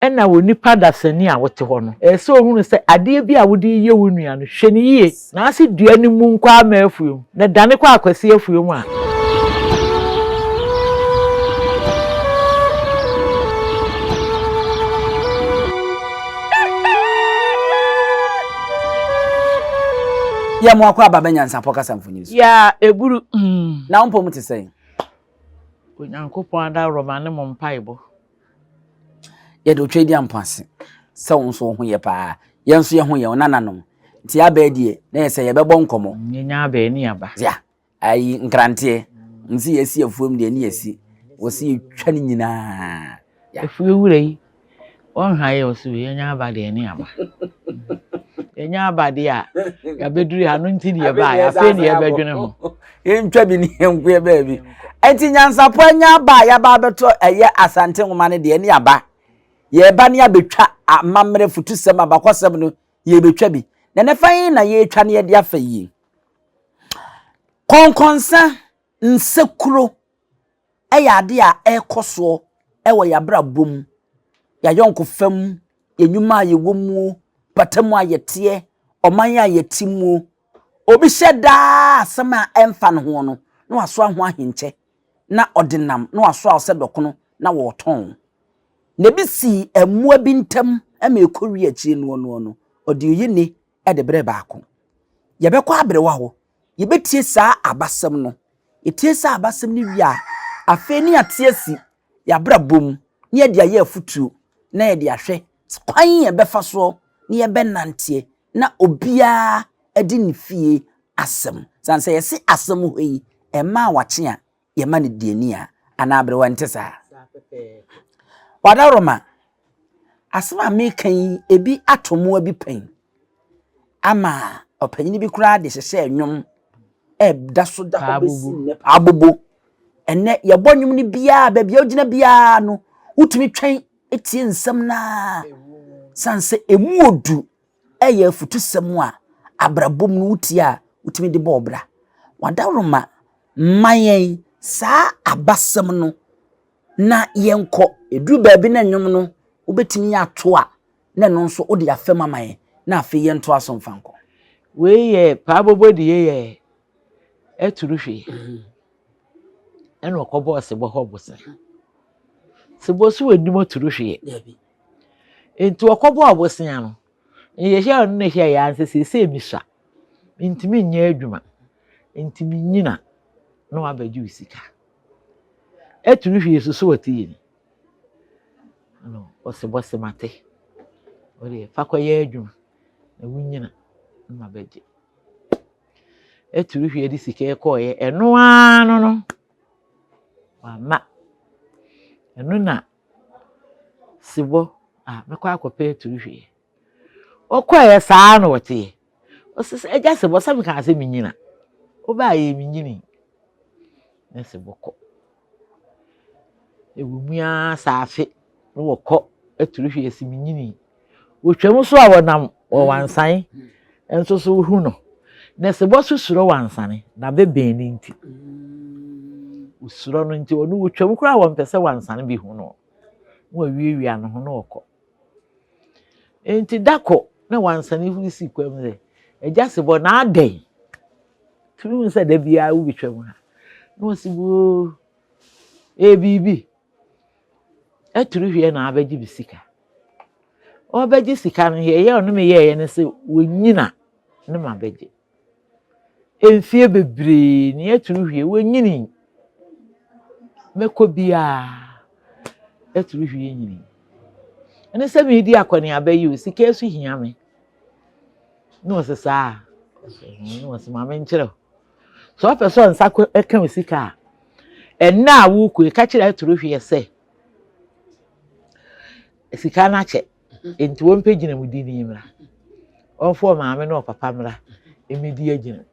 na wo nipa da sani a wote ho no so ohunu se ade bi a wodi ye wo nua no hwe ne yie na ase dua ni mu nkwa ma afuom na dane kwa akwase afuom a ya mo akwa baba NYANSAPO kasa mfonyiri ya eburu na ompo mu te sei onyankopon ada romane mo mpaibo ye do twedi ampase se wo nso ho ye pa ye nso ye ho ye onananom nti abedie na ye se ye bebo nkomo nyenya aba ni aba ya ayi nkrante nsi yesi afuom de ni yesi wosi twa ni nyina ya afuo wure yi on haye osu yenya aba de ni aba yenya aba de a ya beduru ha no nti ne ba ya fe ne ya bedwene ho ntwa bi ni enku ye ba bi enti NYANSAPO anya aba ya ba beto eye Asante nwoma ne de ni aba ye ba ne abetwa amamre futusem abakosem no ye betwa bi na ne fan na ye twa ne ye de afa yi konkonsa nsekuro eya ade a ekoso ewo ya bra bom ya yonko fam enyuma ye womu patamu ayete oman ayetimu obi sheda asema emfa ne ho no na waso aho ahenche na odinam na waso awse dokono na woton ne bisi emua bi ntam ema ekowi achi no odi yini e de bre baako ye be kwa abrewa ho ye betie saa abasem no etie saa abasem ni wi a afe ni atiesi ya bra bom ni de aye afutu na ye de ahwe kwan ye befa so ni ye benantie na obia edi ne fie asem sanse ye se asem ho yi ema wache a ye ma ne dieni a ana abrewa ntesa wadaroma asema mekan ebi atomo abi pen ama opanyini bi kura de hye enwom da so da ho besi ne abobo enne ye bonnwom ni bia ba bia ogina bia no utumi twen etie nsam na sanse emu odu eye futusem a abrabom no utie a utumi de bobra wadaroma mayen saa abasem no na yenko edu baabi na nwom no obetimi ato a na no nso odi afema man na afi yento asomfanko we ye pa bobodi ye eturu hwe eno okobo se bo hobose se bo so wadimo turu hwe enti okobo obose ano ye hye no ne hye ya ansese se misha ntimi nya adwuma ntimi nyina no abaju sika eturu hwe so wati yi no osebose mate ori fakoye adwuma na wunyina no abaje eturu hwe di sika ekoye eno ano no mama eno na sibo mekwa akope eturu hwe okoye saa no wote osese eja sibo sabi kan se minyina oba ye minyini na sibo ko ewumia saafe no wokọ eturu hwe esi minyini wotwam so a wonam wansan enso so hu no na sebo susuro wansane na beben ni nti usuro no nti onu wotwam kura won pese wansane bi hu no wo wiewia no ho no wokọ enti dako na wansane hu si kwam ze eja sebo na aden tumi se da bia wo bitwam ha no sibo bibi eturu hwe na abaji bisika obaji sika no ye onu me ye ne se wonyina ne mabaji enfie bebre ne eturu hwe wonyini mekobia eturu hwe nyini ene se me di akoni abayi sika esu hia me no se saa no se ma me nkyere so person sako eka sika enna awu ku ka kire eturu hwe se sika na che enti won pagina mudi ni mra onfo maame no papa mra emidi agina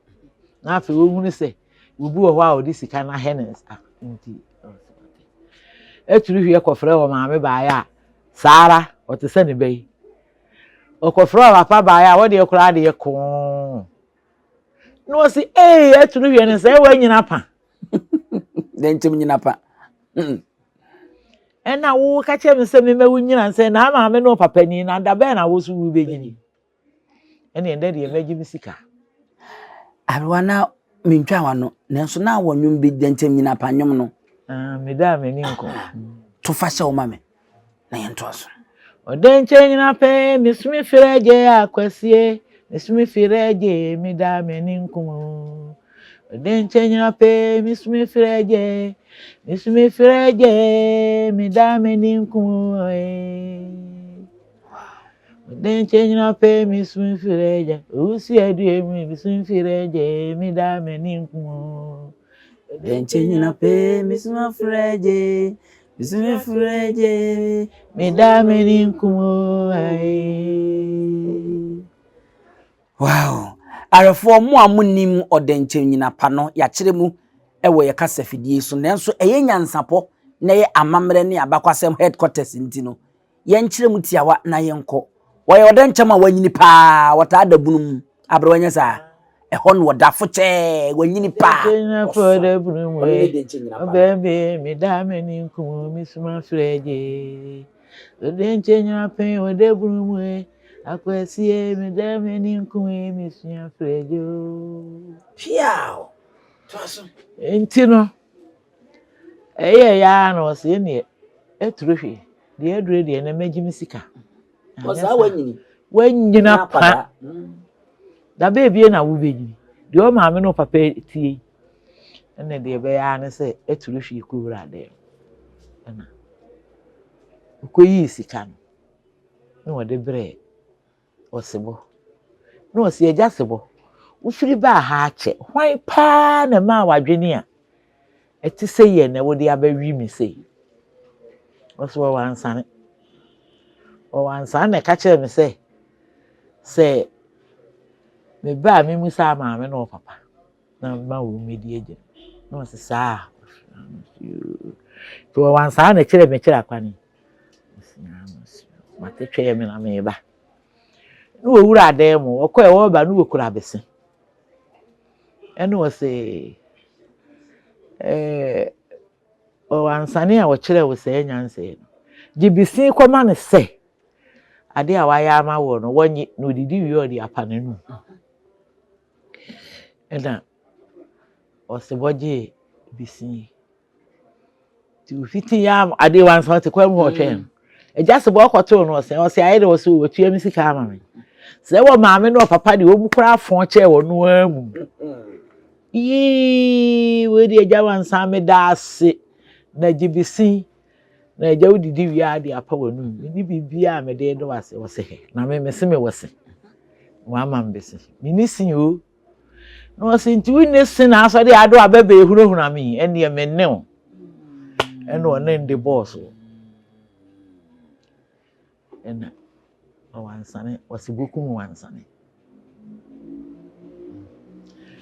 na afi wo hunu se obi wo a odi sika na henes enti eturu hwe kofre wo maame ba ya sara o te se ne bai o kofre wo papa ba ya wo de kura de ko no si eturu hwe ne se wo nyina pa den tim nyina pa na wo ka che me se me ma wunyina nse na ama me no papa ni na da be na wo so wu benyini ene enda de maji misika arwana mintwa wano nanso na wonwum bi dentem nyina panyom no me da me ni nko to fa hye wo mame na yento so odenche nyina pe misumi fireje akwasie misumi fireje me da me ni nko odenche nyina pe misumi fireje me da me ni nko odenche nyina pe misumi fireje usi adue mi misumi fireje me da me ni nko odenche nyina pe misumi fireje me da me ni nko wow arefo mo amunim odenche nyina pa no ya kire mu ewo ye kasa fidie so nanso eye nyansapo na ye amamre ne abakwasem headquarters ntino ye nkire mu tiawa na ye nko wo ye odenche ma wanyini pa wata adabunum abre wanya sa ehon wodafo che wanyini pa bebe me da me ni nko misuma freje odenche nyina pe odabunum akwasie me da me ni nko misuma frejo piao toaso entino ya na ose ne eturohwe de adure de na magimi sika oza wanyina pa da bebie na wo benyini de o maame no papa tie ene de be ya ne se eturohwe ko wura de na ko yi sika no ne wo de bre osebo no ose eja sebo ufiri ba ha ache hwan pa na ma wadwene a eti se ye na wo de abawi mi se oso wansane na ka kire me se me ba me musa maame no papa na ma wo medi eje no se sa to wansane na kire me kire akwani ma te twa me na me ba no wura adam wo ko e wo ba no wo kura bese eno wo se wansane a wo kire wo se nyanse gibisi kwama ne se ade a waya ama wo no wonyi no didi wi odi apananu ena oseboje bisi ti ufiti ya ade wansa te kwam ho twen eja sebo okoto no se aye de wo se wo tuya misika ama me se wo maame no papa de wo mu kura afon che wo no amu we de eja wansa me da ase na gibisi na eja udidi wi ade apa wonu ni bibia me de do wase wo se na me se me wose wa ma mbese ni sin o no sinti witness na aso de ado abebe ehuru ami ene ye menne o ene o ne ndi boss o ene o wansane wasibuku mu wansane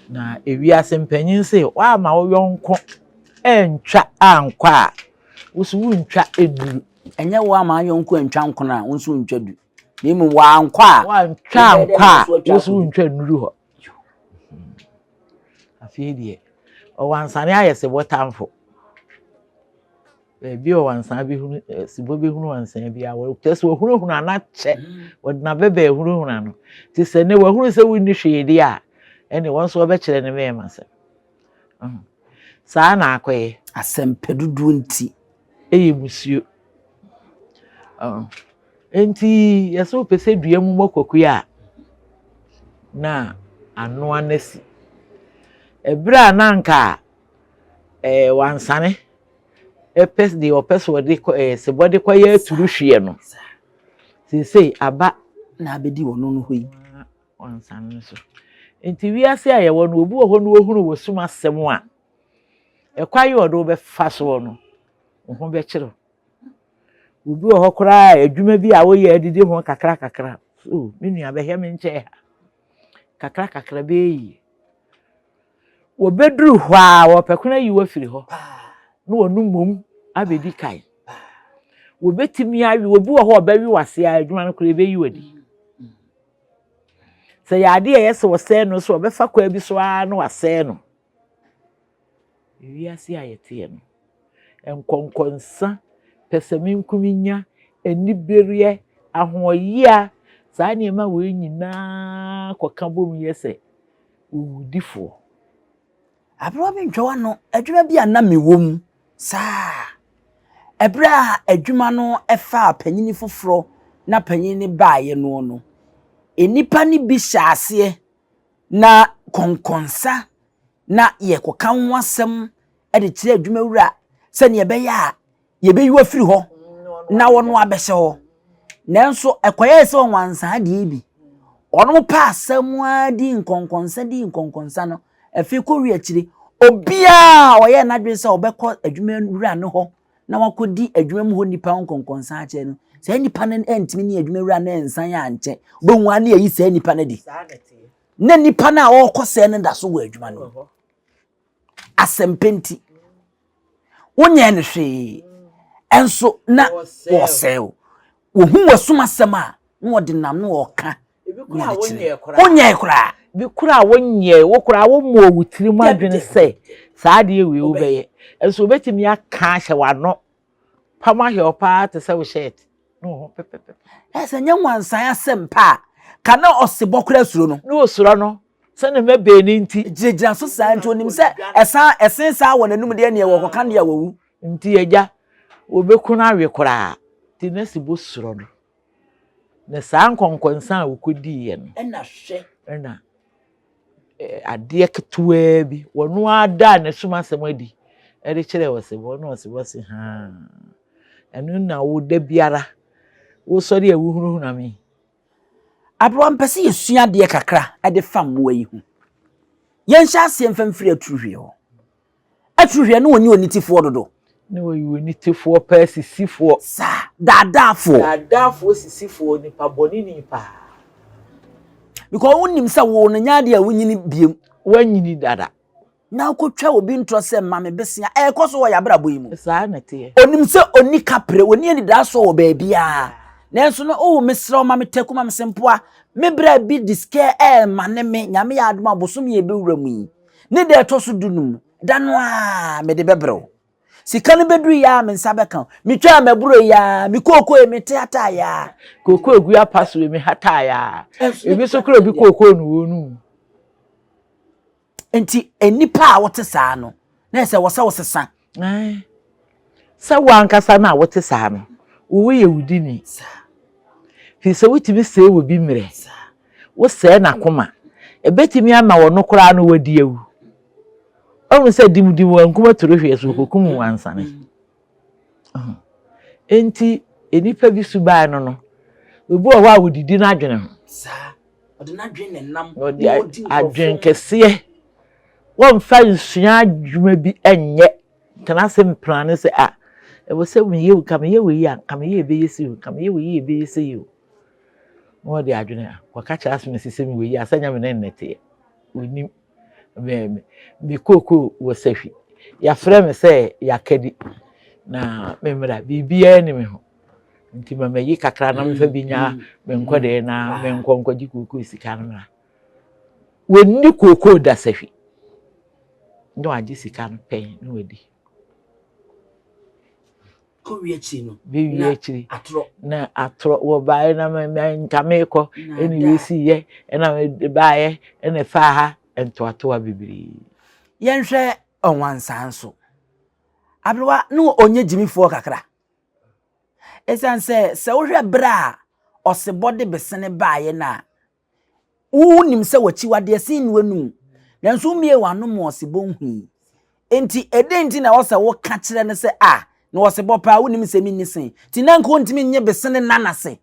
na ewiase mpanyin se wa ma wo yonko entwa ankwa usu ntwa eduru enye wa ma yonko entwa nko na unsu ntwa du na mu wa ankwa usu ntwa nuru ho afie o wansane ayese botamfo bi o wansan bi hunu sibo bi hunu wansan bi awo tese wo hunu ana che wodna bebe hunu ano ti se ne wo hunu se wonni hwede a ene won so be kire ne me mase sa na akoye asempedudu nti eyi musio enti yeso pese dua mu mokoku ya na ano anasi ebra nanka wansane epes de opes wode sebode kwa ya turu hwie no sei aba na abedi wono no hoyi wansane so enti wiase aye wono obu ho no ohunu wosum asem a ekwaye odo be fa so no ho be kire obi ho kora adwuma bi a wo ye adidi ho kakra so menu abehye me nche kakra be yi wo beduru ho a wo pekuna yi wo firi ho no wonu mom abedi kai wo betimi awi obi wo ho obawi wase adwuma no kora be yi wadi se ya ade yese wo se no so obefa kwa bi so a no wase no wiase ayete no enkonkonsa pesemi nkuminya eniberie ahoyia saa niema we nyina kwaka bom yese udifo abro bi ntwa no adwuma bi ana mewom saa ebra adwuma no efa panyini foforo na panyini baaye no enipa ni bi hyase na konkonsa na ye koka ho asem e de kire adwuma wura se ne ye ya ye beyiwa firi ho na wono abehye ho nanso ekoye se wansa de bi ono pa asem adi nkonkonsa no afi ko wi akire obia oye na dwen se obekọ adwuma wura ne ho na wakodi adwuma mu ho nipa nkonkonsa ache no se nipa ne entimi ne adwuma wura na ensan ya anche obehu ane yi se nipa ne di na nipa na okose ne da so wa adwuma no asempenti wonye ne hwe enso na wosel wo hu wasuma sema wo de nam no oka wonye kura bi kura wonye wo kura wo mo wutiri mu adwene se saa de ewe wo beye enso betimi aka hye wano pama hye opa te se wo shirt no pepepe ese nyanwansan asempa kana osebo kura suro no no suro no se ne mebe ni nti jejira so saa nti onim se esen saa wonanum de ne ye wo koka ne ya wawu nti eja obekuna awe kura ti na sibo suro no na saa nkonkonsa wo kodi ye no na hwe na ade ketewa bi wono ada na suma semadi e de kire wosebo no wosebo se ha enu na wo da biara wo sori e wo hunu na mi abro mpese yesua de kakra e de fam wo yi hu yen hya se mfamfiri atuhwe ho atuhwe no woni onitifo dodo ne wo yi onitifo pa sisifo sa dadafo sisifo ni pa boni ni pa because wonim se wo no nyaade a wonyini biem wanyini dada na akotwa obi ntro se mame besia e koso wo yabrabo yi mu saa na te onim se oni kapre oni ani da so wo ba bia nanso no o mesra o mame taku mame sempoa me bra bi diske mane me nyame ya adoma bosom ye bewura mu yi ne de to so dunum da no a me de bebrew sika ne bedru ya me nsa beka me twa maburo ya me koko e me teata ya koko egu apaso me hata ya ebi so kro bi koko no wonu enti enipa a wote saa no na se wosa wosesa sa wankasa na wote saa no wo ye wudini fi se wutimi se wo bi mre wo se na koma ebetimi ama wo no kora no wadi ewu onu se dimdim wankuma torohwe so kokum wansane enti enipa bi suba no obi o wa wodidi na adwene ho sa odi na adwene nam odi adwen kese won fa nsua adwuma bi enye tena se mprane se e wo se me ye kam ye we ya kam ye be yesi kam ye we ye be yesi yo wo di adwene kwaka cha asme sise me we ya asanya me nete onim me koko wo sahwi ya frɛ me se ya kadi na me mra bibia ni me ho nti mama yi kakra na me fa binya me nkode na me nkonkodi koko sika no mra wonni koko da sahwi ndo aji sika no pen no wadi ko wi achi no bi wi achi na atro wo bae na me nkameko eni wesi ye na me bae ena fa ha entoato abibiri yenhwe onwansa nso abrewa no onye jimifo kakra esanse se wohwe bra osebode besene baaye na unim se wachi wade sin wanum nanso mie wano mo osebo hu enti edenti na wosa wo ka kire ne se na osebo pa unim se minni sen ti nanko ntimi nye besene nanase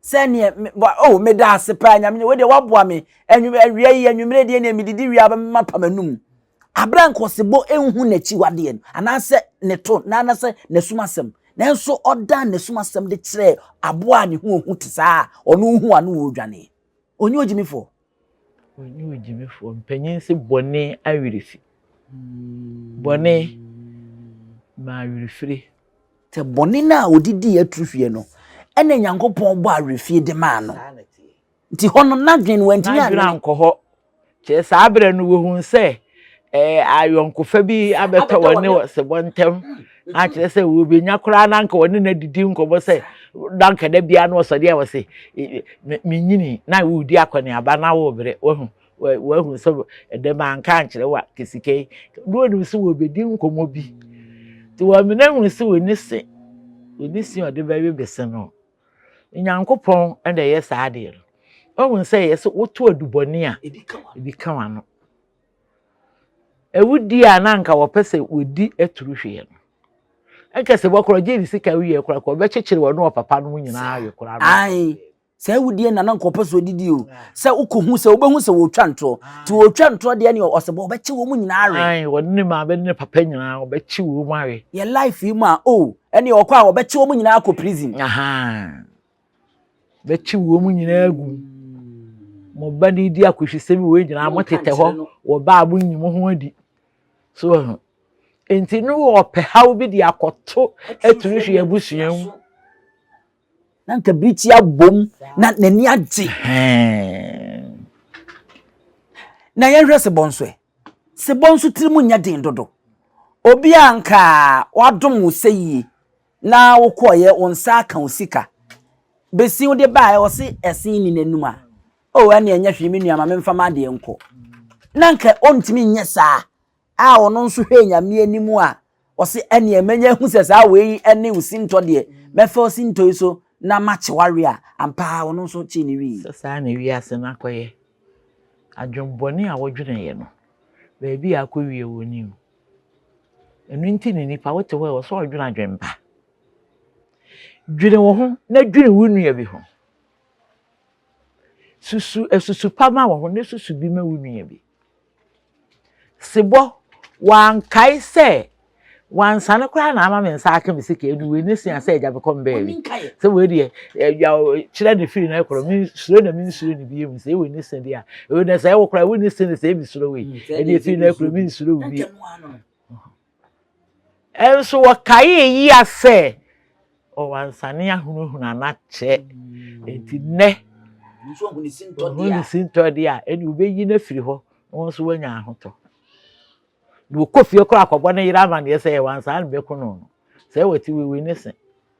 se ne meda ase pa nyame we de waboa me awia yi anwumre de ne mididi wi aba mapamanum abranko osebo enhu na chi wade no anase ne to na anase ne sumasem nanso oda ne sumasem de kire aboa ne hu ohu tisa ono hu anu wo dwane onye ojimifo mpanyin se bone awirisi bone ma awirifire te bone na odidi atruhwie no ene nyankopon bo awirifie de ma no nti hono nadwen wantimi anko ho che sabre no wo hu se ayonkofa bi abeto wone se bontem a kyerɛ sɛ wo be nya kora na nka woni na didi nkobo sɛ danka da bia na osode a wo se menyini na wo di akɔne aba na wo bere wahu sɛ de man kan kyerɛ wa kesike no onu sɛ wo be di nkomo bi ti wo me na hu sɛ woni se ode ba we bese no nyankopɔn ende yɛ saa de no ohun sɛ yɛ sɛ woto adubɔne a ebi ka wano ewudi a na nka wo pese wodi aturu hwe no enka se bokoro je bi sika wiye kora ko be kyekyere wo no papa no nyina awe kora no ai se ewudi na nka pese odidi o se ukohu se obehu se wo twanto ti wo twanto de ne osebo obekye wo mu nyina awe ai wonni ma be ne papa nyina obekye wo mu awe ye life yi ma o ene okwa obekye wo mu nyina akọ prison aha bekye wo mu nyina agu mo ba ni di akohwese bi wo nyina mo tete ho wo ba abo nyim ho adi so enti no wo pe haw bi di akoto aturu hwe abusuam na nka brichi abom na nani agye na ye hwese bonso se bonso tirimu nya den dodo obi anka wadom wo seyi na wo koye wonsa aka osika besi wo de ba wo se esen ni nanum a o ane anya hwe me nuama memfa ma de enko na nka ontimi nye saa a ono nso hwe nyame animu a wo se ane emanya hu se saa we ane usinto de mefa usinto iso na machi ware a ampa ono nso chi ni wi saa na wi ase na koye adwombone a wodwene ye no ba bi akowie woni enu nti ni nipa wote ho so odwene adwempa dwene wo ho na dwene wo nua bi ho susu pama wo ho na susu bi ma wo nua bi sebo wan kai se wan sane kra na ama mensa aka misika edu we nesi asa eja be kom be se we de ya kire de firi na ekoro mi suro na mi suro ni bi em se we nesi de a we na se wo kra we nesi ne se bi suro we e de firi na ekoro mi suro bi so wo kai yi ase o wan sane ahunu na che enti ne nso hu ni sinto dia eni ubeyi na firi ho won so wanya ahoto do kofie kora akobo na yira ma ne se wan san be kono se wati we nese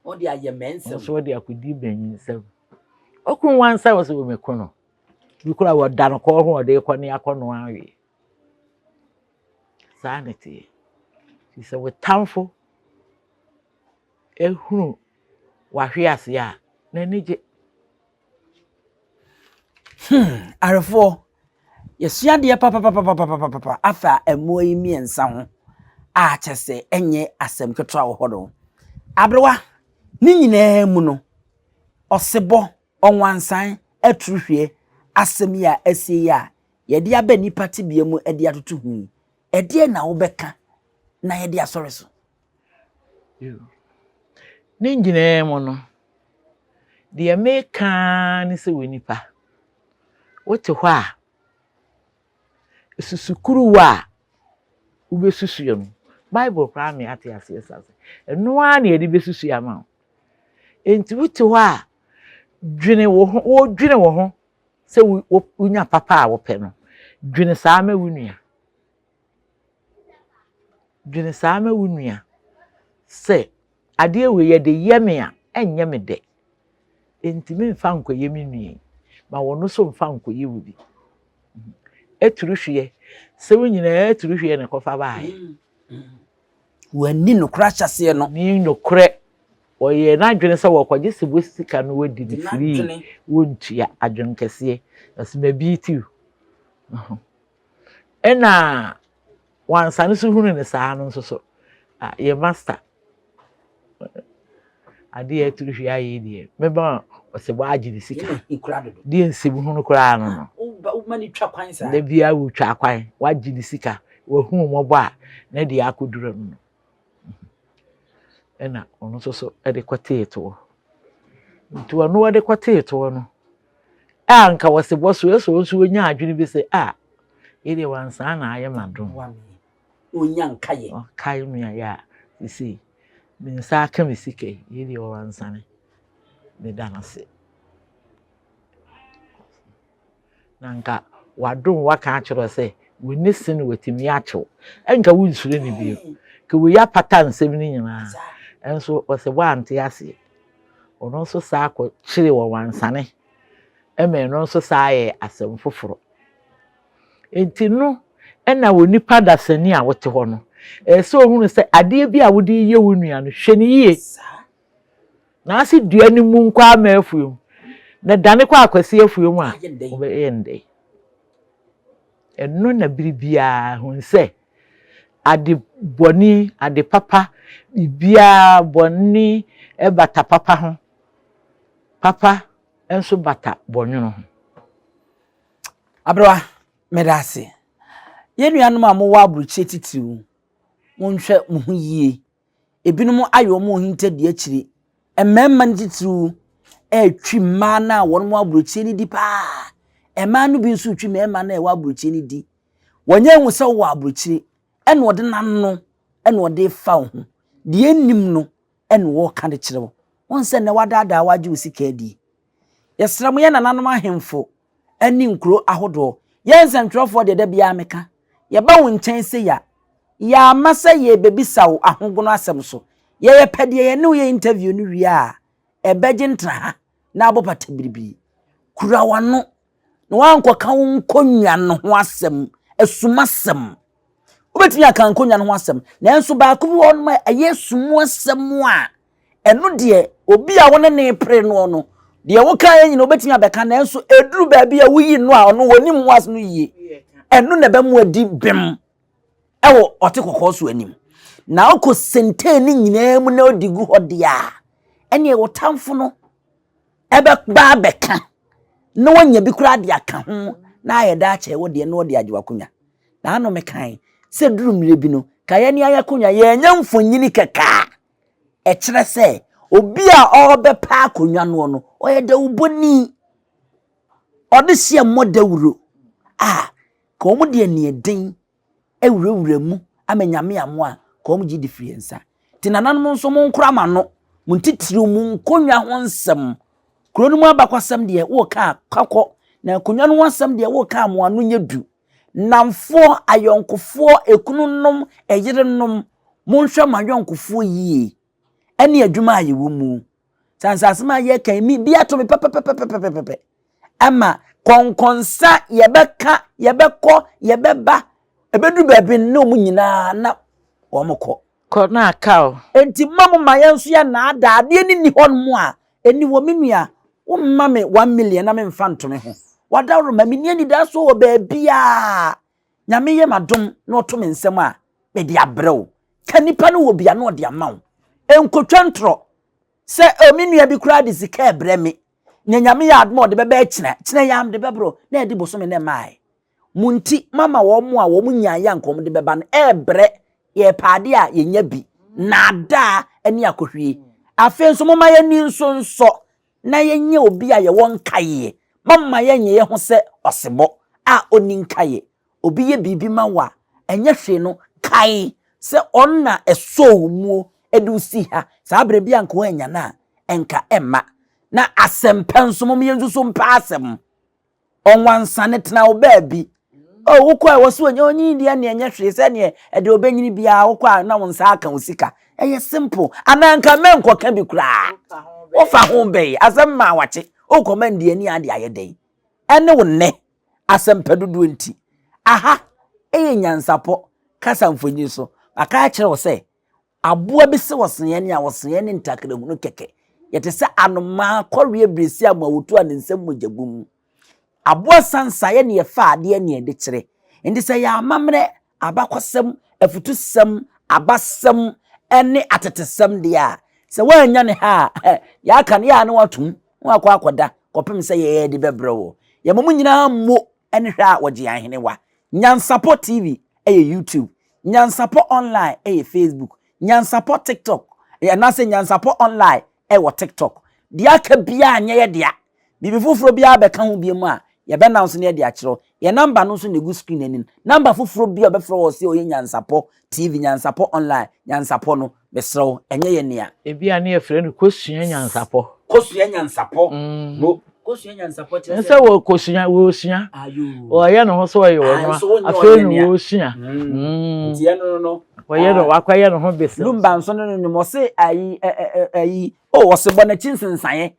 o de aye mensem so de akodi banyin sem okun wan sa wo se we me kono bi kora wo da no ko ho de ko ne akono awe sanity se we tamfo ehunu wa hwe ase a na nije arefo yesua de papa afa emoyi miensa ho a kyese enye asem ketwa wo hodo abrewa ni nyina mu no osebo onwansan aturuhwe asem ya asie ya ye de aba nipa tibie mu e de atoto hu e de na wo beka na ye de asore so ni nyina mu no de meka ni se we nipa wote hɔ a susukuru wa ubesusu ya no bible kwa me ate ase sase eno a na yedi besusu ya ma enti wote hɔ a dwene wo ho se unya papa a wo pɛ no dwene saa ma wunua se ade we ye de yeme a enye me de enti me mfa nkoye me nua ma wono so mfa nkoye wo bi eturuhwe se wunyina eturuhwe ne kofa bae wani no kra hyase no ni no kre oye na adwene se wokwaje sebo sika no wadi ni free wontua adwon kese asima biitiu ena wansa ne so hunu ne saa no so ye master ade eturuhwe aye die meba osebo agire sika die nsebu hunu kra no mani twa kwan sa da bia wo twa kwan wagye sika wo hu mobo a na de akodura no ena ono so e de kwateeto nti wono de kwateeto no anka wasebo so onya adwene bi se ere wansa na aye madom onya nkaye kai me ya sisi minsa aka me sika ere wansa ne de danase nanka wadom waka akiro se woni sin wetimi acho enka wunsure ne bi ke we ya pattern sem ni nyina enso o se wa ante ase ono so sa ko chire wo wansane eme no so sa ye asem foforo enti no ena wo nipa dasani a wote ho no so ohunu se ade bi a wodi ye wo nua no hwe ni yie na ase dua ni mu nkwa ma afuom na dane kwa akwase afuom a obe ende eno na biribia hun se ade boni ade papa bibia boni e bata papa ho papa enso bata bonyono ho abroa medase yenuanom a mo wa abruche titiru monhwe mo ho yie ebinom ayo mo hinte de akiri ememma titiru twi ma na won mo abruche ni di pa ema no bi nso twi mema na e wa abruche ni di wonye hu se wo abruche ene ode nanno ene ode fa ho de enim no ene wo ka de kire wo won se ne wadada waje usika di yesram ye nananom ahemfo ani nkuro ahodo yensentwofo de da bia meka ye ba wo nchen se ya masa ye bebisawo ahogono asem so ye pede ye ne ye interview no wi a ebeje ntra ha na abopata biribiri kura wano no wanko ka wonkonwa no ho asem esumasem obetimi aka nkonwa no ho asem na enso ba ko bi won ma ayesumu asem a eno de obi a wona ne pre no de wo kan yin obetimi abeka na enso eduru ba bia wuyi no a ono woni mu as no yie eno na be mu adi bem ewo otekokko so anim na okọ sente ni nyina mu na odigu hode a ene wo tamfo no ebe ba beka no wanya bi kura de aka ho na ayeda ache wo de no de ajiwakunya na ano mekan se duru mire bi no kaye ni ayakunya ye nya mfonyini keka e kire se obi a obepa akonwa no oyeda uboni odehye modawuro ka omu de ani eden ewurawura mu amanyame amo a ka omu gi difference tinananom nso mo nkura ma no mun titiri mu nkonwa ho nsem kuro mu abakwasem de wo ka kakọ na konwa no wasem de wo ka mo anu nyedu namfo ayonkofo ekununom eyerenom monhwe mayonkofo yie ene adwuma ayewo mu sansasema ye kan mi bia to me pepepepepepepe ama konkonsa yebeka yebekọ yebeba ebedu bebe no mu nyina na omukọ ko na aka enti mamu mayenso ya na ada ade ni hon mu a eni wo menua wo mame 1 million na me mfa ntome ho wadawro mame ni da so wo ba bia nyame ye madom na oto me nsem a be di abrew kanipa no wo bia na ode amaw enkotwantro se menua bi kura de sika ebreme nya nyame ya admo de beba kine yam de bebro na edi bosome ne mai munti mama wo mu a wo mu nya ya nkom de beba no ebre ye pade a ye nya bi na da eni akohwie afen so mama ye ni nso na ye nya obi a ye won kaye mama ye nye ye ho se osebo a oni nkaye obi ye bibi mawa enya hwe no kai se onna eso mu edu si ha sa abre bia nko anya na enka emma na asempenso mom yenzu so mpa asem onwansane tena obabi wokwa wo so onyi dia ne enya hwe se ne e de obenyini bia wokwa na wonsa aka osika eye simple ananka menko ka bi kura wo fa ho be asem ma wache o command ani ade ayedai ene wonne asempedudu nti aha eye nyansapo kasa mfonyi so aka kire wo se aboa bi se wosen ne a wosen ne ntakra hunu keke yete se anoma kɔre bresi amawotu an nsem mogabum aboa sansa ye ne fa ade ne de kire ndi se ya amamre abakosem afutusem abasem ene atetesem de a se wanya ne ha ya kan ya ne watum wakɔ akɔda kopem se ye de bebrewo ye mom nyina mo ene hwa woje ahene wa NYANSAPO TV YouTube NYANSAPO online Facebook NYANSAPO TikTok na se NYANSAPO online wo TikTok dia ka bia anya ye dia bibi fufuro bia be ka ho bia mu a ye be announce ne dia kiro ye number no so ne go screen anin number fufuro bia be fro wo se oye NYANSAPO TV NYANSAPO online NYANSAPO no be srew enye ye nea e bia na ye frɛ no kosua NYANSAPO no kosua NYANSAPO te se wo kosua wo sua ayo o ye no so ye wo no afa no wo sua tie no Oye no wakwaye no ho bese. Lumba nso no no mo se ayi o wo se bo na chinsensan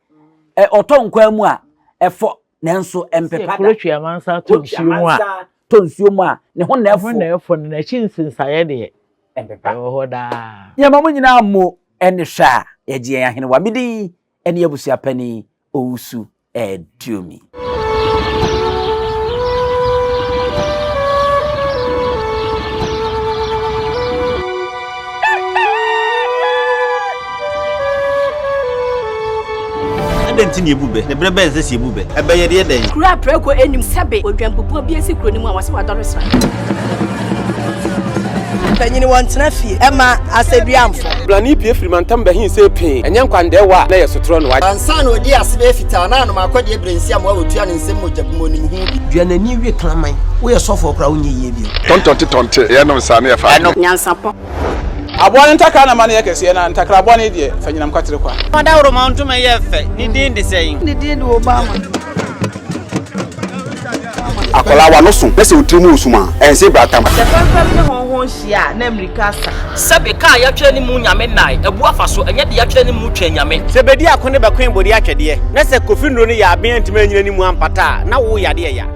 otonkwa mu a efo nanso empepada. Kuro Twi amansa to nsuo a to nsuo mu a ne ho na efo. Na efo na chinsensan de Empepa. Ho da. Ya mamu nyina mo ene hwa ye je ahene wa midi ene abusua pani owusu Dumi. Dentini ebube ne brebe ense si ebube ebe ye de den kura preko enim sebe odwampopo bi esi kro ni mu a wase wadoro sra panyini wontena fie ema aseduamfo blani pie frimantam bahin se pin enye nkwande wa na yesotro no wa ansa na odi asebe fita na no makode ebrensi am wa otua ne nsem mojabumo ni hu bi duanani wie klaman wo ye sofo kra wonye ye bi tontonte ye no nsa na ye fa NYANSAPO abone ntakra na mane yekese na ntakra abone de fanyinam kwatere kwa mada woro manto me ye fe ni din de seyin ni din do Obama akola wa no so pese otrimu usuma ense bratam the family ne honhon hia na America sa sebe ka ya twere ni mu nyame nai ebu afaso enye de ya twere ni mu twa nyame sebedi akone be kwen bodi atwede na se kofindro ni ya aben antima nyina ni mu ampata na wo ya de ya